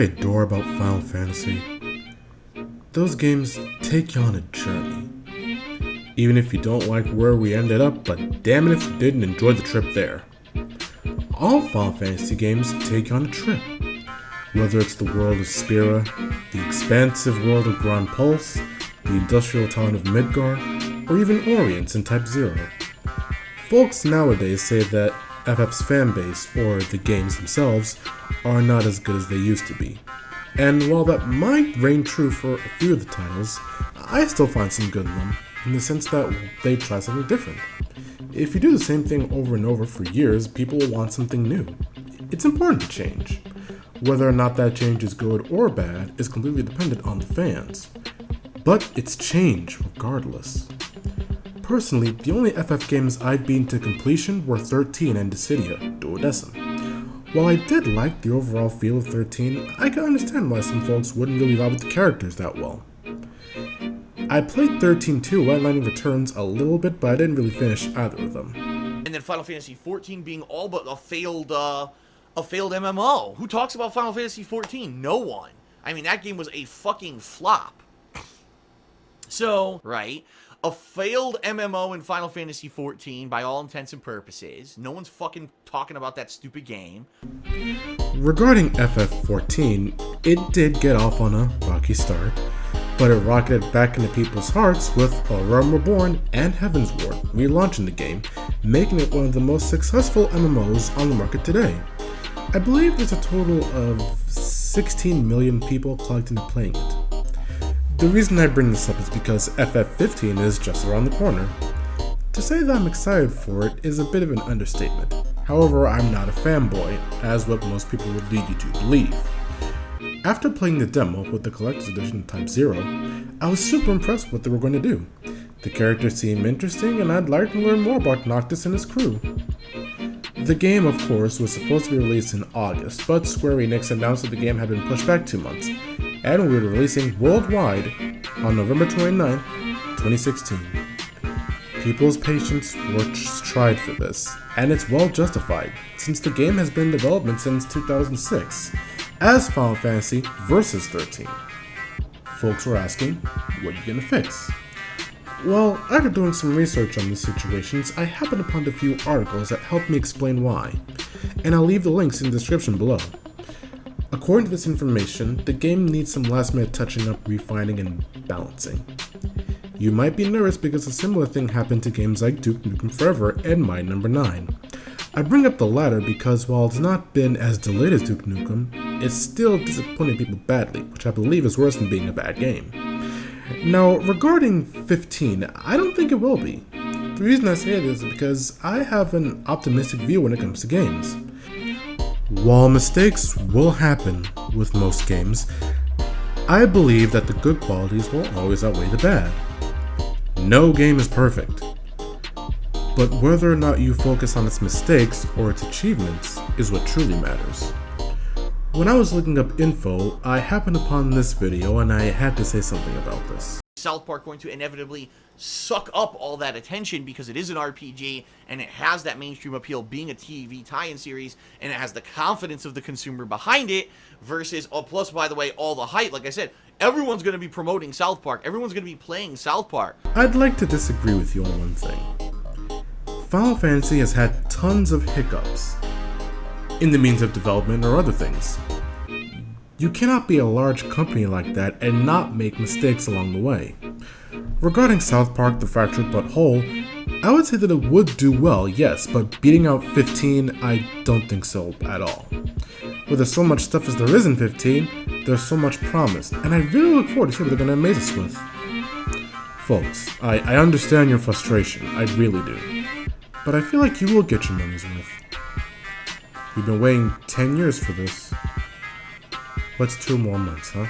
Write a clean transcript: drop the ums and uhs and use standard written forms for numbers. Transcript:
Adore about Final Fantasy. Those games take you on a journey. Even if you don't like where we ended up, but damn it if you didn't enjoy the trip there. All Final Fantasy games take you on a trip. Whether it's the world of Spira, the expansive world of Grand Pulse, the industrial town of Midgar, or even Orience in Type 0. Folks nowadays say that FF's fanbase, or the games themselves, are not as good as they used to be. And while that might reign true for a few of the titles, I still find some good in them, in the sense that they try something different. If you do the same thing over and over for years, people will want something new. It's important to change. Whether or not that change is good or bad is completely dependent on the fans. But it's change regardless. Personally, the only FF games I've beaten to completion were 13 and Dissidia, Duodecim. While I did like the overall feel of 13, I can understand why some folks wouldn't really vibe with the characters that well. I played 13 too while Lightning Returns a little bit, but I didn't really finish either of them. And then Final Fantasy 14 being all but a failed MMO. Who talks about Final Fantasy 14? No one. I mean, that game was a fucking flop. So, right, a failed MMO in Final Fantasy 14 by all intents and purposes. No one's fucking talking about that stupid game. Regarding FF14, it did get off on a rocky start, but it rocketed back into people's hearts with A Realm Reborn and Heavensward relaunching the game, making it one of the most successful MMOs on the market today. I believe there's a total of 16 million people collecting and playing it. The reason I bring this up is because FF15 is just around the corner. To say that I'm excited for it is a bit of an understatement. However, I'm not a fanboy, as what most people would lead you to believe. After playing the demo with the Collector's Edition Type 0, I was super impressed with what they were going to do. The characters seemed interesting, and I'd like to learn more about Noctis and his crew. The game, of course, was supposed to be released in August, but Square Enix announced that the game had been pushed back 2 months, and we were releasing worldwide on November 29, 2016. People's patience was tried for this, and it's well justified, since the game has been in development since 2006, as Final Fantasy Versus 13. Folks were asking, what are you gonna fix? Well, after doing some research on these situations, I happened upon a few articles that helped me explain why, and I'll leave the links in the description below. According to this information, the game needs some last minute touching up, refining, and balancing. You might be nervous because a similar thing happened to games like Duke Nukem Forever and My Number 9. I bring up the latter because while it's not been as delayed as Duke Nukem, it's still disappointing people badly, which I believe is worse than being a bad game. Now, regarding 15, I don't think it will be. The reason I say it is because I have an optimistic view when it comes to games. While mistakes will happen with most games, I believe that the good qualities will always outweigh the bad. No game is perfect, but whether or not you focus on its mistakes or its achievements is what truly matters. When I was looking up info, I happened upon this video and I had to say something about this. South Park going to inevitably suck up all that attention because it is an RPG and it has that mainstream appeal being a TV tie-in series and it has the confidence of the consumer behind it versus, oh, plus, by the way, all the hype. Like I said, everyone's going to be promoting South Park. Everyone's going to be playing South Park. I'd like to disagree with you on one thing. Final Fantasy has had tons of hiccups in the means of development or other things. You cannot be a large company like that and not make mistakes along the way. Regarding South Park, The Fractured But Whole, I would say that it would do well, yes, but beating out 15, I don't think so at all. With there's so much stuff as there is in 15, there's so much promise, and I really look forward to see what they're going to amaze us with. Folks, I understand your frustration, I really do. But I feel like you will get your money's worth. You've been waiting 10 years for this. What's 2 more months, huh?